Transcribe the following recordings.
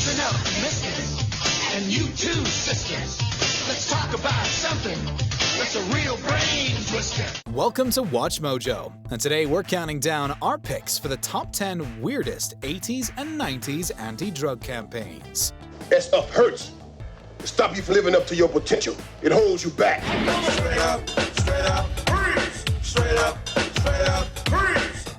Listen up, mister, and you too, sister. Let's talk about something that's a real brain twister. Welcome to Watch Mojo, and today we're counting down our picks for the top 10 weirdest 80s and 90s anti-drug campaigns. That stuff hurts. It stops you from living up to your potential. It holds you back. Straight up, freeze! Straight up, freeze!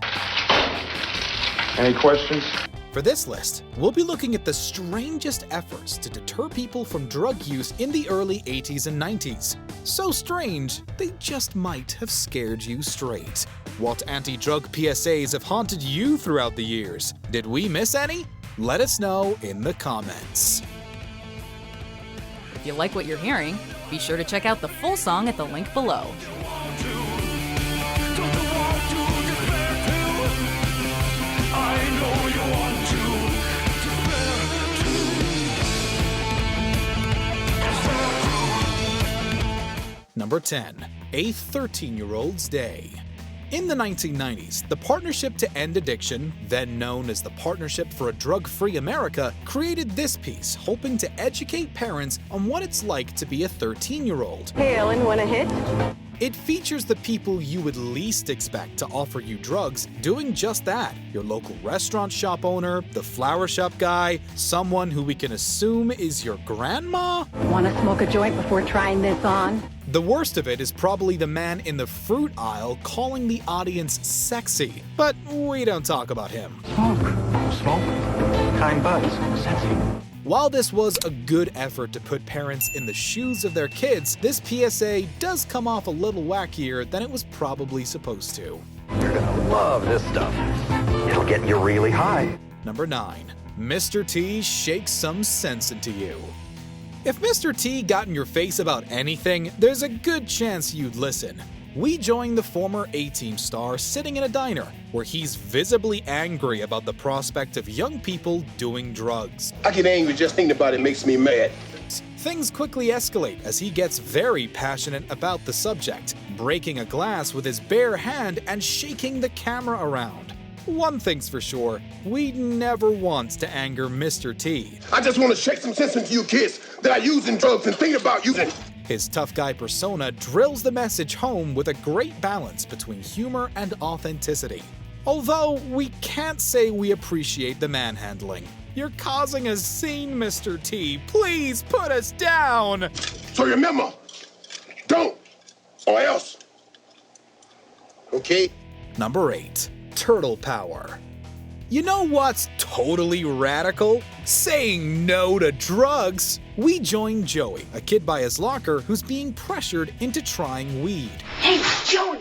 Any questions? For this list, we'll be looking at the strangest efforts to deter people from drug use in the early 80s and 90s. So strange, they just might have scared you straight. What anti-drug PSAs have haunted you throughout the years? Did we miss any? Let us know in the comments. If you like what you're hearing, be sure to check out the full song at the link below. Number 10. A 13-year-old's day. In the 1990s, the Partnership to End Addiction, then known as the Partnership for a Drug-Free America, created this piece hoping to educate parents on what it's like to be a 13-year-old. Hey Ellen, want a hit? It features the people you would least expect to offer you drugs doing just that. Your local restaurant shop owner, the flower shop guy, someone who we can assume is your grandma. Want to smoke a joint before trying this on? The worst of it is probably the man in the fruit aisle calling the audience sexy, but we don't talk about him. Smoke? Kind buzz. Sexy. While this was a good effort to put parents in the shoes of their kids, this PSA does come off a little wackier than it was probably supposed to. You're gonna love this stuff. It'll get you really high. Number 9. Mr. T shakes some sense into you. If Mr. T got in your face about anything, there's a good chance you'd listen. We join the former A-Team star sitting in a diner, where he's visibly angry about the prospect of young people doing drugs. I get angry just thinking about it makes me mad. Things quickly escalate as he gets very passionate about the subject, breaking a glass with his bare hand and shaking the camera around. One thing's for sure, we never want to anger Mr. T. I just want to shake some sense into you kids that are using drugs and thinking about using. His tough guy persona drills the message home with a great balance between humor and authenticity. Although we can't say we appreciate the manhandling. You're causing a scene, Mr. T. Please put us down! So remember, don't, or else. Okay? Number 8. Turtle power. You know what's totally radical? Saying no to drugs. We join Joey, a kid by his locker who's being pressured into trying weed. Hey, Joey!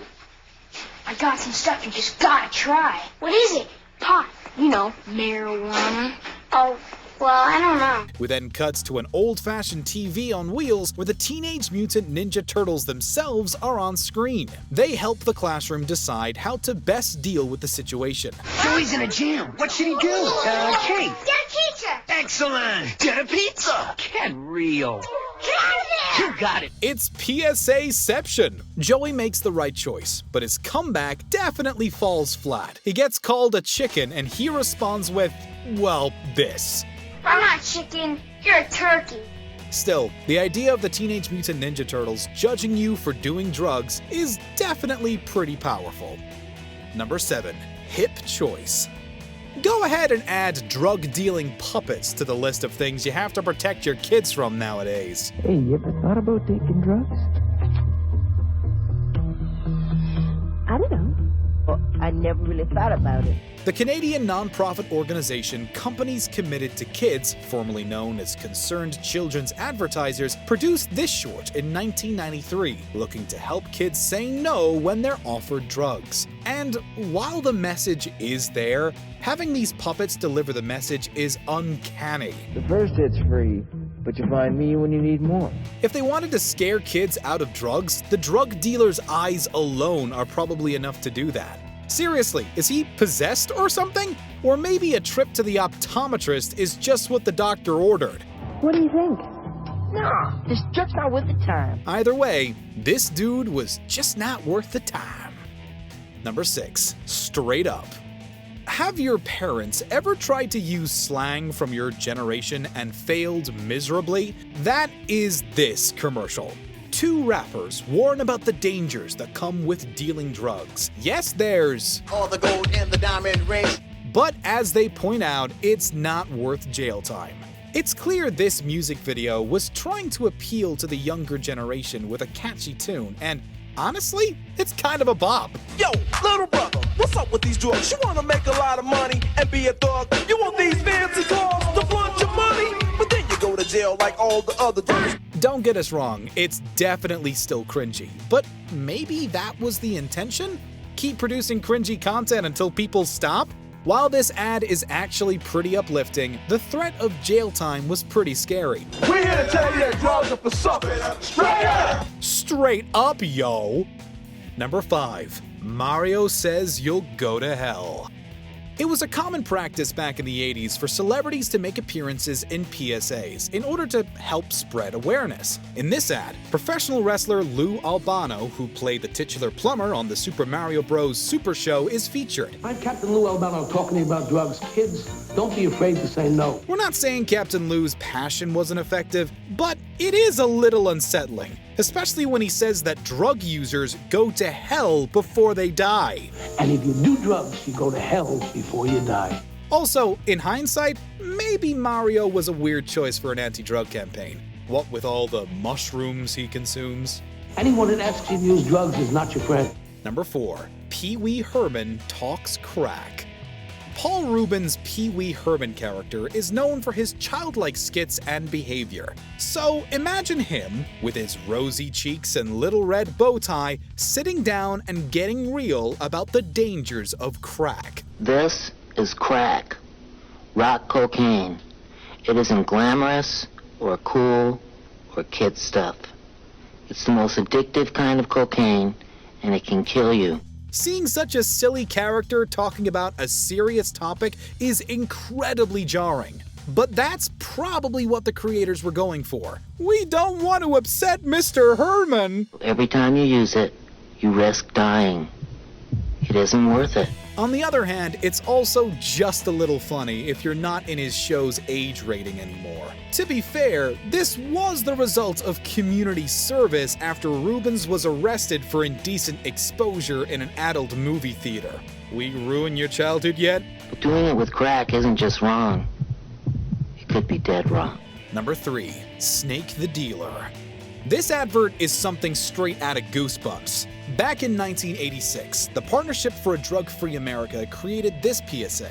I got some stuff you just gotta try. What is it? Pot. You know, marijuana. Oh, well, I don't know. We then cuts to an old-fashioned TV on wheels where the Teenage Mutant Ninja Turtles themselves are on screen. They help the classroom decide how to best deal with the situation. Joey's in a jam. What should he do? Cake. Get a pizza! Excellent. Get a pizza. Get real. Get out of there! You got it. It's PSAception. Joey makes the right choice, but his comeback definitely falls flat. He gets called a chicken and he responds with, well, this. I'm not chicken. You're a turkey. Still, the idea of the Teenage Mutant Ninja Turtles judging you for doing drugs is definitely pretty powerful. Number 7. Hip choice. Go ahead and add drug-dealing puppets to the list of things you have to protect your kids from nowadays. Hey, you ever thought about taking drugs? I don't know. Well, I never really thought about it. The Canadian nonprofit organization Companies Committed to Kids, formerly known as Concerned Children's Advertisers, produced this short in 1993, looking to help kids say no when they're offered drugs. And while the message is there, having these puppets deliver the message is uncanny. The first hit's free, but you find me when you need more. If they wanted to scare kids out of drugs, the drug dealer's eyes alone are probably enough to do that. Seriously, is he possessed or something? Or maybe a trip to the optometrist is just what the doctor ordered. What do you think? No, it's just not worth the time. Either way, this dude was just not worth the time. Number 6. Straight up. Have your parents ever tried to use slang from your generation and failed miserably? That is this commercial. Two rappers warn about the dangers that come with dealing drugs. Yes, there's All the gold and the diamond rings. but as they point out, it's not worth jail time. It's clear this music video was trying to appeal to the younger generation with a catchy tune, and honestly, it's kind of a bop. Yo, little brother, what's up with these drugs? You wanna make a lot of money and be a thug? You want these fancy cars to flaunt your money? But then you go to jail like all the other drugs. Don't get us wrong, it's definitely still cringy, but maybe that was the intention? Keep producing cringy content until people stop? While this ad is actually pretty uplifting, the threat of jail time was pretty scary. We're here to tell you that drugs are for suckers. Straight up! Straight up, yo! Number 5. Mario says you'll go to hell. It was a common practice back in the 80s for celebrities to make appearances in PSAs in order to help spread awareness. In this ad, professional wrestler Lou Albano, who played the titular plumber on the Super Mario Bros. Super Show, is featured. I'm Captain Lou Albano talking to you about drugs. Kids, don't be afraid to say no. We're not saying Captain Lou's passion wasn't effective, but it is a little unsettling, especially when he says that drug users go to hell before they die. And if you do drugs, you go to hell before you die. Also, in hindsight, maybe Mario was a weird choice for an anti-drug campaign. What with all the mushrooms he consumes? Anyone that asks you to use drugs is not your friend. Number 4. Pee Wee Herman talks crack. Paul Rubin's Pee Wee Herman character is known for his childlike skits and behavior. So imagine him, with his rosy cheeks and little red bow tie, sitting down and getting real about the dangers of crack. This is crack, rock cocaine. It isn't glamorous or cool or kid stuff. It's the most addictive kind of cocaine, and it can kill you. Seeing such a silly character talking about a serious topic is incredibly jarring. But that's probably what the creators were going for. We don't want to upset Mr. Herman. Every time you use it, you risk dying. It isn't worth it. On the other hand, it's also just a little funny if you're not in his show's age rating anymore. To be fair, this was the result of community service after Rubens was arrested for indecent exposure in an adult movie theater. We ruin your childhood yet? But doing it with crack isn't just wrong. It could be dead wrong. Number 3. Snake the Dealer. This advert is something straight out of Goosebumps. Back in 1986, the Partnership for a Drug-Free America created this PSA.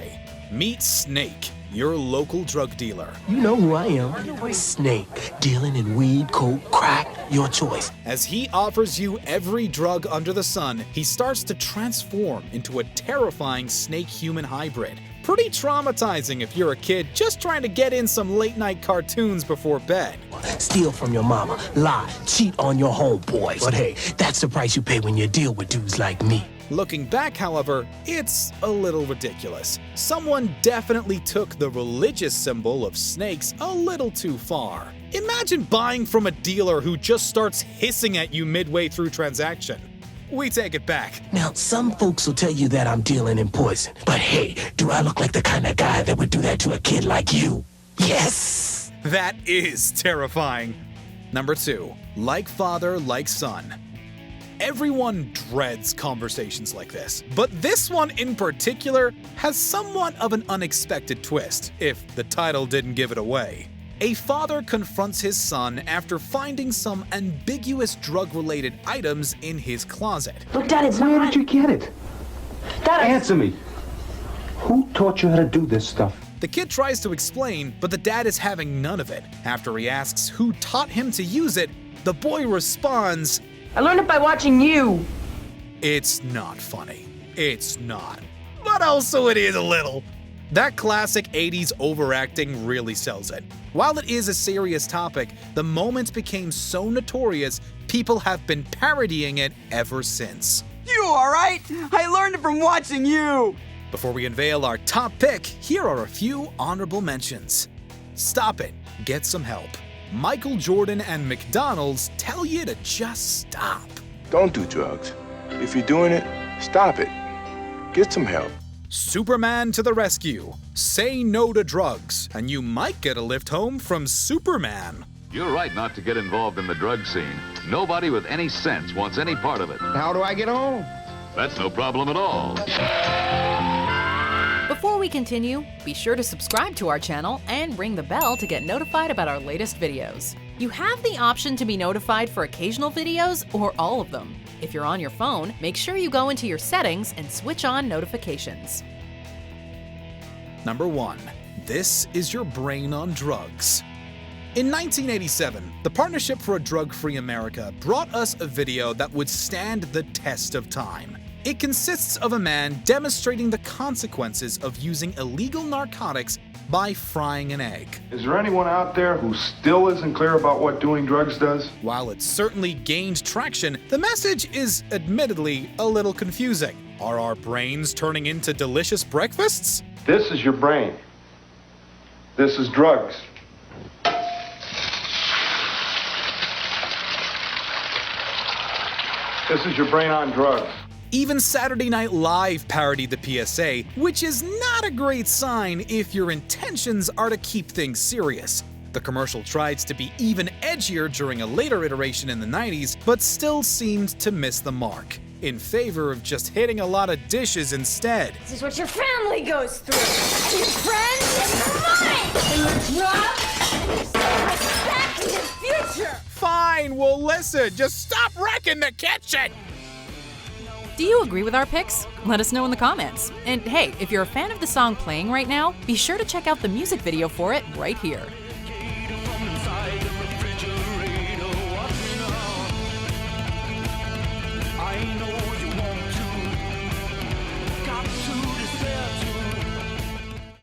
Meet Snake, your local drug dealer. You know who I am. Snake. Dealing in weed, coke, crack, your choice. As he offers you every drug under the sun, he starts to transform into a terrifying snake-human hybrid. Pretty traumatizing if you're a kid just trying to get in some late-night cartoons before bed. Steal from your mama, lie, cheat on your homeboys. But hey, that's the price you pay when you deal with dudes like me. Looking back, however, it's a little ridiculous. Someone definitely took the religious symbol of snakes a little too far. Imagine buying from a dealer who just starts hissing at you midway through transaction. We take it back. Now, some folks will tell you that I'm dealing in poison. But hey, do I look like the kind of guy that would do that to a kid like you? Yes! That is terrifying. Number 2. Like father, like son. Everyone dreads conversations like this, but this one in particular has somewhat of an unexpected twist, if the title didn't give it away. A father confronts his son after finding some ambiguous drug-related items in his closet. Look, Dad, it's Where not... did you get it? Dad, Answer me. Who taught you how to do this stuff? The kid tries to explain, but the dad is having none of it. After he asks who taught him to use it, the boy responds, I learned it by watching you. "It's not funny. It's not. But also it is a little." That classic 80s overacting really sells it. While it is a serious topic, the moment became so notorious, people have been parodying it ever since. You alright? I learned it from watching you! Before we unveil our top pick, here are a few honorable mentions. Stop it. Get some help. Michael Jordan and McDonald's tell you to just stop. Don't do drugs. If you're doing it, stop it. Get some help. Superman to the rescue. Say no to drugs, and you might get a lift home from Superman. You're right not to get involved in the drug scene. Nobody with any sense wants any part of it. How do I get home? That's no problem at all. Before we continue, be sure to subscribe to our channel and ring the bell to get notified about our latest videos. You have the option to be notified for occasional videos or all of them. If you're on your phone, make sure you go into your settings and switch on notifications. Number 1. This is your brain on drugs. In 1987, the Partnership for a Drug-Free America brought us a video that would stand the test of time. It consists of a man demonstrating the consequences of using illegal narcotics by frying an egg. Is there anyone out there who still isn't clear about what doing drugs does? While it certainly gained traction, the message is admittedly a little confusing. Are our brains turning into delicious breakfasts? This is your brain. This is drugs. This is your brain on drugs. Even Saturday Night Live parodied the PSA, which is not a great sign if your intentions are to keep things serious. The commercial tried to be even edgier during a later iteration in the 90s, but still seemed to miss the mark, in favor of just hitting a lot of dishes instead. This is what your family goes through, and your friends, and mine, and your job, and your self-respect, and your future. Fine, well listen, just stop wrecking the kitchen! Do you agree with our picks? Let us know in the comments. And hey, if you're a fan of the song playing right now, be sure to check out the music video for it right here.